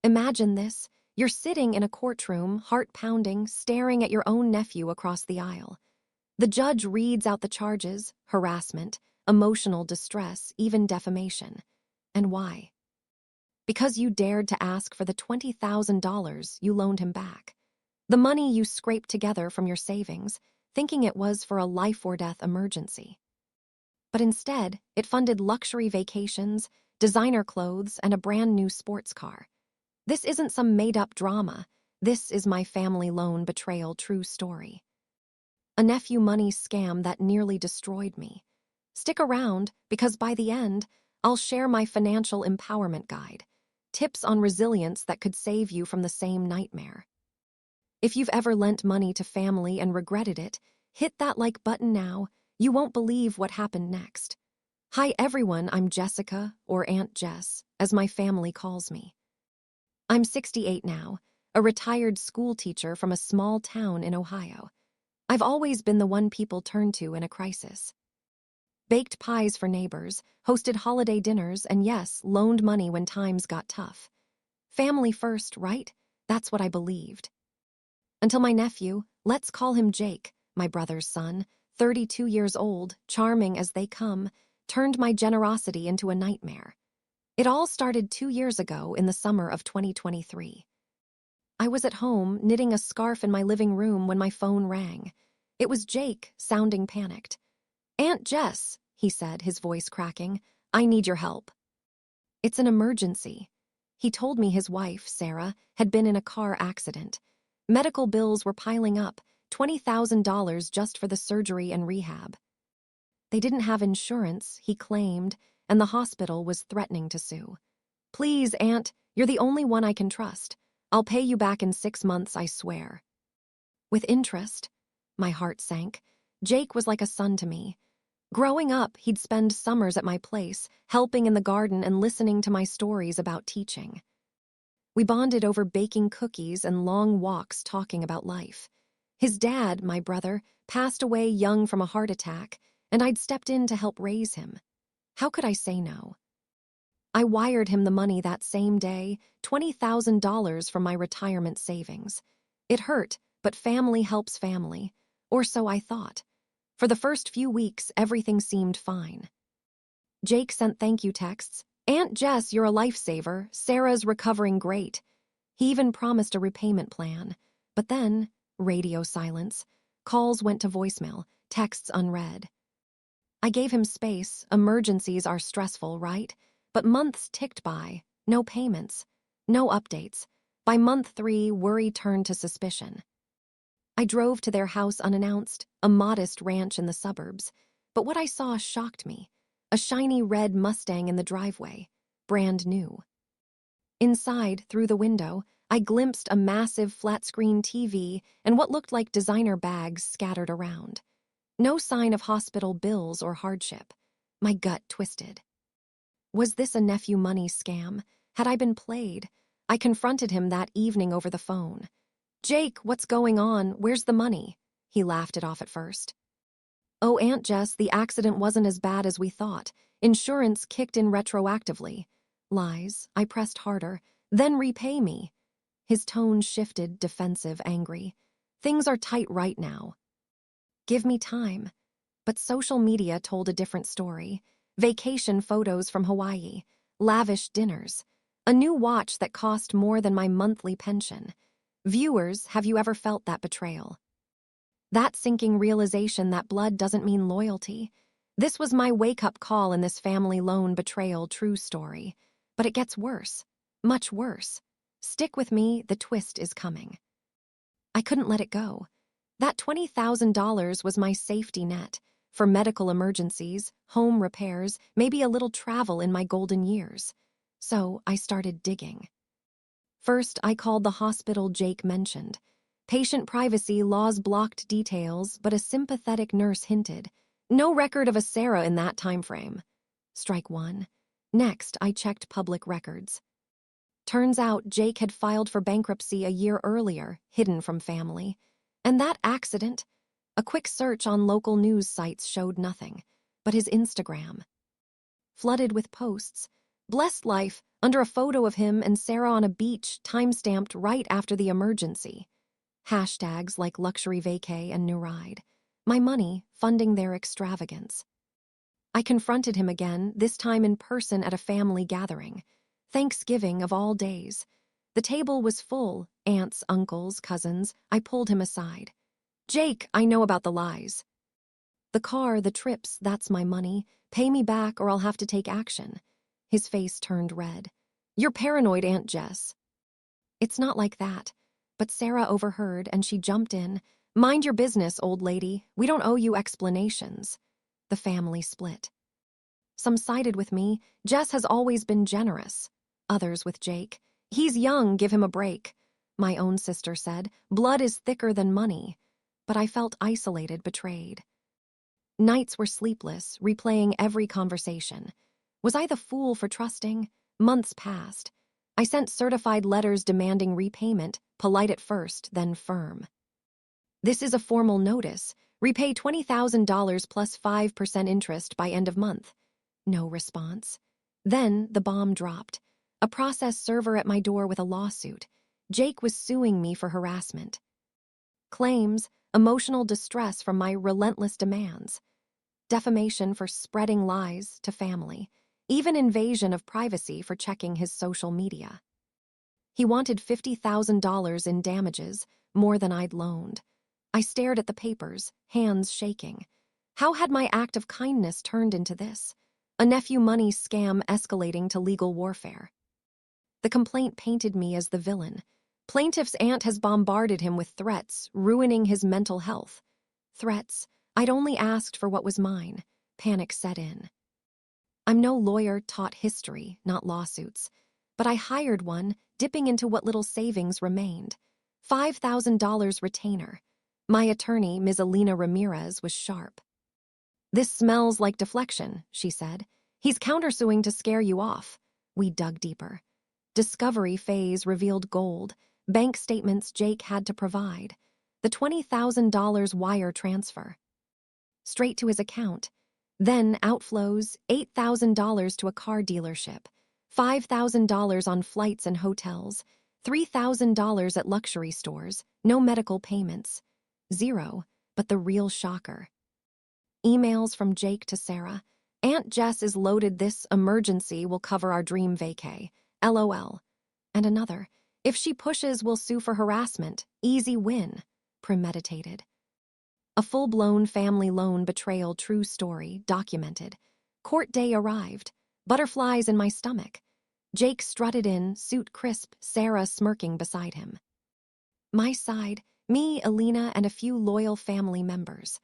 Imagine this. You're sitting in a courtroom, heart pounding, staring at your own nephew across the aisle. The judge reads out the charges: harassment, emotional distress, even defamation. And why? Because you dared to ask for the $20,000 you loaned him back. The money you scraped together from your savings, thinking it was for a life-or-death emergency. But instead, it funded luxury vacations, designer clothes, and a brand new sports car. This isn't some made-up drama. This is my family loan betrayal true story. A nephew money scam that nearly destroyed me. Stick around, because by the end, I'll share my financial empowerment guide, tips on resilience that could save you from the same nightmare. If you've ever lent money to family and regretted it, hit that like button now. You won't believe what happened next. Hi everyone, I'm Jessica, or Aunt Jess, as my family calls me. I'm 68 now, a retired school teacher from a small town in Ohio. I've always been the one people turn to in a crisis. Baked pies for neighbors, hosted holiday dinners, and yes, loaned money when times got tough. Family first, right? That's what I believed. Until my nephew, let's call him Jake, my brother's son, 32 years old, charming as they come, turned my generosity into a nightmare. It all started 2 years ago in the summer of 2023. I was at home, knitting a scarf in my living room when my phone rang. It was Jake, sounding panicked. "Aunt Jess," he said, his voice cracking, "I need your help." "It's an emergency." He told me his wife, Sarah, had been in a car accident. Medical bills were piling up, $20,000 just for the surgery and rehab. They didn't have insurance, he claimed, and the hospital was threatening to sue. "Please, Aunt, you're the only one I can trust. I'll pay you back in 6 months, I swear." With interest? My heart sank. Jake was like a son to me. Growing up, he'd spend summers at my place, helping in the garden and listening to my stories about teaching. We bonded over baking cookies and long walks talking about life. His dad, my brother, passed away young from a heart attack, and I'd stepped in to help raise him. How could I say no? I wired him the money that same day, $20,000 from my retirement savings. It hurt, but family helps family, or so I thought. For the first few weeks, everything seemed fine. Jake sent thank you texts. "Aunt Jess, you're a lifesaver. Sarah's recovering great." He even promised a repayment plan. But then, radio silence. Calls went to voicemail, texts unread. I gave him space. Emergencies are stressful, right? But months ticked by. No payments. No updates. By month 3, worry turned to suspicion. I drove to their house unannounced, a modest ranch in the suburbs. But what I saw shocked me. A shiny red Mustang in the driveway, brand new. Inside, through the window, I glimpsed a massive flat-screen TV and what looked like designer bags scattered around. No sign of hospital bills or hardship. My gut twisted. Was this a nephew money scam? Had I been played? I confronted him that evening over the phone. "Jake, what's going on? Where's the money?" He laughed it off at first. "Oh, Aunt Jess, the accident wasn't as bad as we thought. Insurance kicked in retroactively." Lies. I pressed harder. "Then repay me." His tone shifted, defensive, angry. "Things are tight right now." Give me time. But social media told a different story. Vacation photos from Hawaii, lavish dinners, a new watch that cost more than my monthly pension. Viewers, have you ever felt that betrayal? That sinking realization that blood doesn't mean loyalty. This was my wake-up call in this family loan betrayal true story. But it gets worse. Much worse. Stick with me, the twist is coming. I couldn't let it go. That $20,000 was my safety net for medical emergencies, home repairs, maybe a little travel in my golden years. So I started digging. First, I called the hospital Jake mentioned. Patient privacy laws blocked details, but a sympathetic nurse hinted. No record of a Sarah in that time frame. Strike one. Next, I checked public records. Turns out Jake had filed for bankruptcy a year earlier, hidden from family. And that accident? A quick search on local news sites showed nothing, but his Instagram. Flooded with posts. "Blessed life, under a photo of him and Sarah on a beach, time-stamped right after the emergency. Hashtags like luxury vacay and new ride. My money funding their extravagance. I confronted him again, this time in person at a family gathering. Thanksgiving of all days. The table was full, aunts, uncles, cousins. I pulled him aside. "Jake, I know about the lies. The car, the trips, that's my money. Pay me back or I'll have to take action." His face turned red. "You're paranoid, Aunt Jess." "It's not like that." But Sarah overheard and she jumped in. "Mind your business, old lady. We don't owe you explanations." The family split. Some sided with me. Jess has always been generous. Others with Jake. "He's young, give him a break." My own sister said, "Blood is thicker than money." But I felt isolated, betrayed. Nights were sleepless, replaying every conversation. Was I the fool for trusting? Months passed. I sent certified letters demanding repayment, polite at first, then firm. "This is a formal notice. Repay $20,000 plus 5% interest by end of month." No response. Then the bomb dropped. A process server at my door with a lawsuit. Jake was suing me for harassment. Claims, emotional distress from my relentless demands. Defamation for spreading lies to family. Even invasion of privacy for checking his social media. He wanted $50,000 in damages, more than I'd loaned. I stared at the papers, hands shaking. How had my act of kindness turned into this? A nephew money scam escalating to legal warfare. The complaint painted me as the villain. Plaintiff's aunt has bombarded him with threats, ruining his mental health. Threats. I'd only asked for what was mine. Panic set in. I'm no lawyer taught history, not lawsuits. But I hired one, dipping into what little savings remained. $5,000 retainer. My attorney, Ms. Alina Ramirez, was sharp. "This smells like deflection," she said. "He's countersuing to scare you off." We dug deeper. Discovery phase revealed gold, bank statements Jake had to provide, the $20,000 wire transfer. Straight to his account. Then outflows, $8,000 to a car dealership, $5,000 on flights and hotels, $3,000 at luxury stores, no medical payments. Zero, but the real shocker. Emails from Jake to Sarah. "Aunt Jess is loaded. This emergency will cover our dream vacay. LOL. And another. "If she pushes, we'll sue for harassment. Easy win." Premeditated. A full-blown family loan betrayal true story, documented. Court day arrived. Butterflies in my stomach. Jake strutted in, suit crisp, Sarah smirking beside him. My side, me, Alina, and a few loyal family members.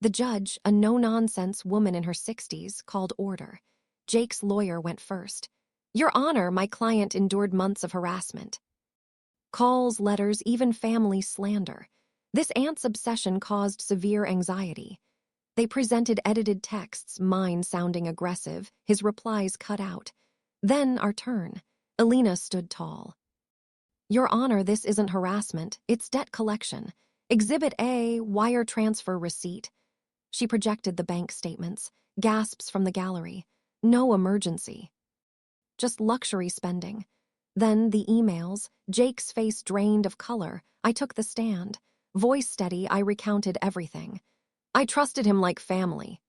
The judge, a no-nonsense woman in her 60s, called order. Jake's lawyer went first. "Your Honor, my client endured months of harassment." Calls, letters, even family slander. This aunt's obsession caused severe anxiety. They presented edited texts, mine sounding aggressive, his replies cut out. Then our turn. Alina stood tall. "Your Honor, this isn't harassment, it's debt collection. Exhibit A, wire transfer receipt." She projected the bank statements, gasps from the gallery. No emergency. Just luxury spending. Then the emails, Jake's face drained of color. I took the stand. Voice steady, I recounted everything. I trusted him like family.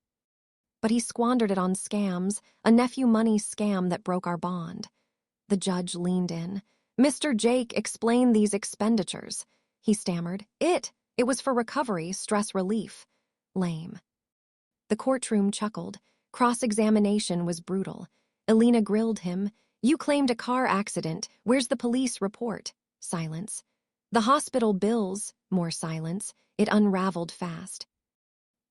But he squandered it on scams, a nephew money scam that broke our bond. The judge leaned in. "Mr. Jake, explain these expenditures." He stammered. It was for recovery, stress relief." Lame. The courtroom chuckled. Cross-examination was brutal. Alina grilled him. "You claimed a car accident. Where's the police report?" Silence. "The hospital bills." More silence. It unraveled fast.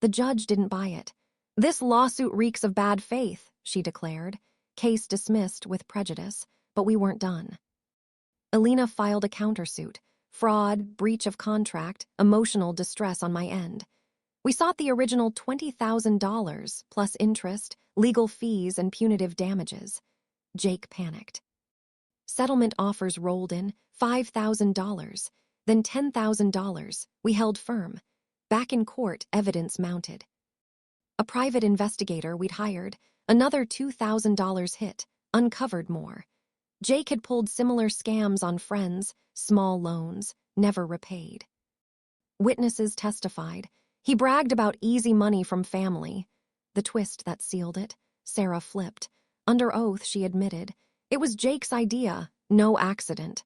The judge didn't buy it. "This lawsuit reeks of bad faith," she declared. Case dismissed with prejudice, but we weren't done. Alina filed a countersuit. Fraud, breach of contract, emotional distress on my end. We sought the original $20,000 plus interest, legal fees, and punitive damages. Jake panicked. Settlement offers rolled in, $5,000, then $10,000. We held firm. Back in court, evidence mounted. A private investigator we'd hired, another $2,000 hit, uncovered more. Jake had pulled similar scams on friends, small loans, never repaid. Witnesses testified. He bragged about easy money from family. The twist that sealed it, Sarah flipped. Under oath, she admitted. It was Jake's idea, no accident.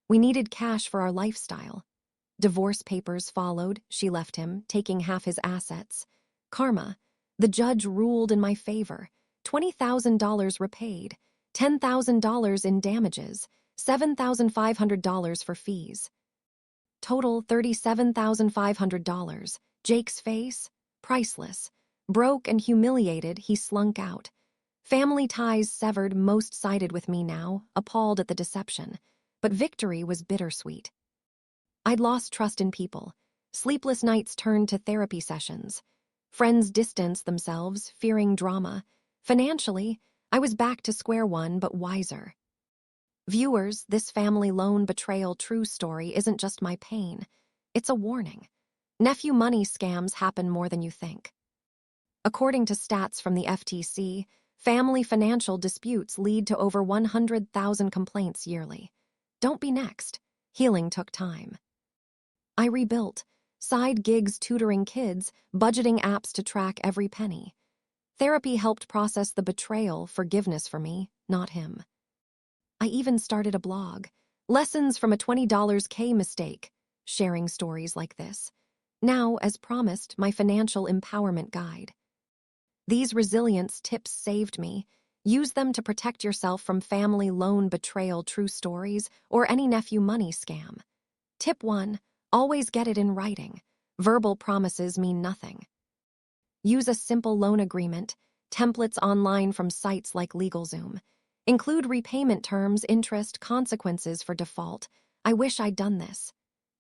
We needed cash for our lifestyle. Divorce papers followed, she left him, taking half his assets. Karma. The judge ruled in my favor. $20,000 repaid, $10,000 in damages, $7,500 for fees. Total $37,500. Jake's face? Priceless. Broke and humiliated, he slunk out. Family ties severed, most sided with me now, appalled at the deception. But victory was bittersweet. I'd lost trust in people. Sleepless nights turned to therapy sessions. Friends distanced themselves, fearing drama. Financially, I was back to square one, but wiser. Viewers, this family loan betrayal true story isn't just my pain. It's a warning. Nephew money scams happen more than you think. According to stats from the FTC, family financial disputes lead to over 100,000 complaints yearly. Don't be next. Healing took time. I rebuilt. Side gigs tutoring kids, budgeting apps to track every penny. Therapy helped process the betrayal, forgiveness for me, not him. I even started a blog. Lessons from a $20K mistake. Sharing stories like this. Now, as promised, my financial empowerment guide. These resilience tips saved me. Use them to protect yourself from family loan betrayal true stories or any nephew money scam. Tip 1. Always get it in writing. Verbal promises mean nothing. Use a simple loan agreement, templates online from sites like LegalZoom. Include repayment terms, interest, consequences for default. I wish I'd done this.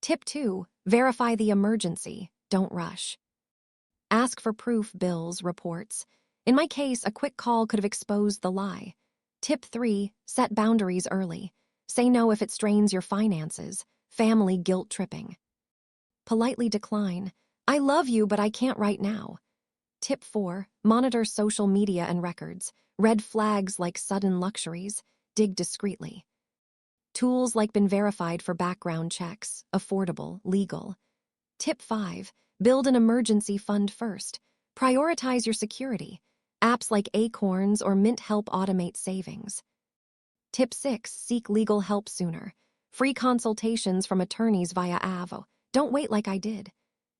Tip 2. Verify the emergency. Don't rush. Ask for proof, bills, reports. In my case, a quick call could have exposed the lie. Tip 3. Set boundaries early. Say no if it strains your finances. Family guilt tripping. Politely decline. I love you, but I can't right now. Tip 4. Monitor social media and records. Red flags like sudden luxuries. Dig discreetly. Tools like been verified for background checks. Affordable, legal. Tip 5. Build an emergency fund first. Prioritize your security. Apps like Acorns or Mint help automate savings. Tip 6. Seek legal help sooner. Free consultations from attorneys via Avo. Don't wait like I did.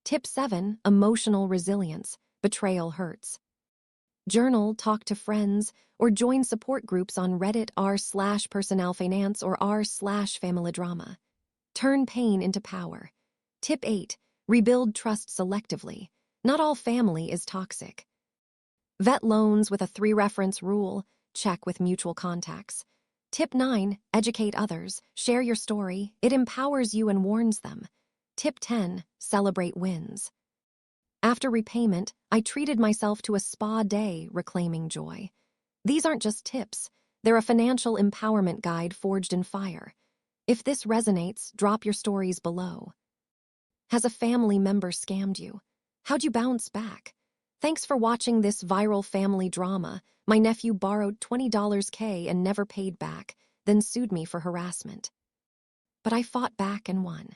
Tip 7. Emotional resilience. Betrayal hurts. Journal, talk to friends, or join support groups on Reddit r/personalfinance or r/familydrama. Turn pain into power. Tip 8. Rebuild trust selectively. Not all family is toxic. Vet loans with a 3-reference rule. Check with mutual contacts. Tip 9. Educate others. Share your story. It empowers you and warns them. Tip 10. Celebrate wins. After repayment, I treated myself to a spa day, reclaiming joy. These aren't just tips. They're a financial empowerment guide forged in fire. If this resonates, drop your stories below. Has a family member scammed you? How'd you bounce back? Thanks for watching this viral family drama. My nephew borrowed $20K and never paid back, then sued me for harassment. But I fought back and won.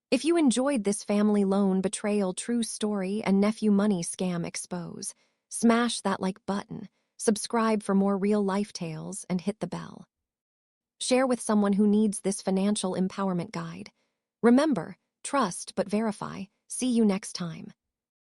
If you enjoyed this family loan betrayal true story and nephew money scam expose, smash that like button, subscribe for more real-life tales, and hit the bell. Share with someone who needs this financial empowerment guide. Remember, trust but verify. See you next time.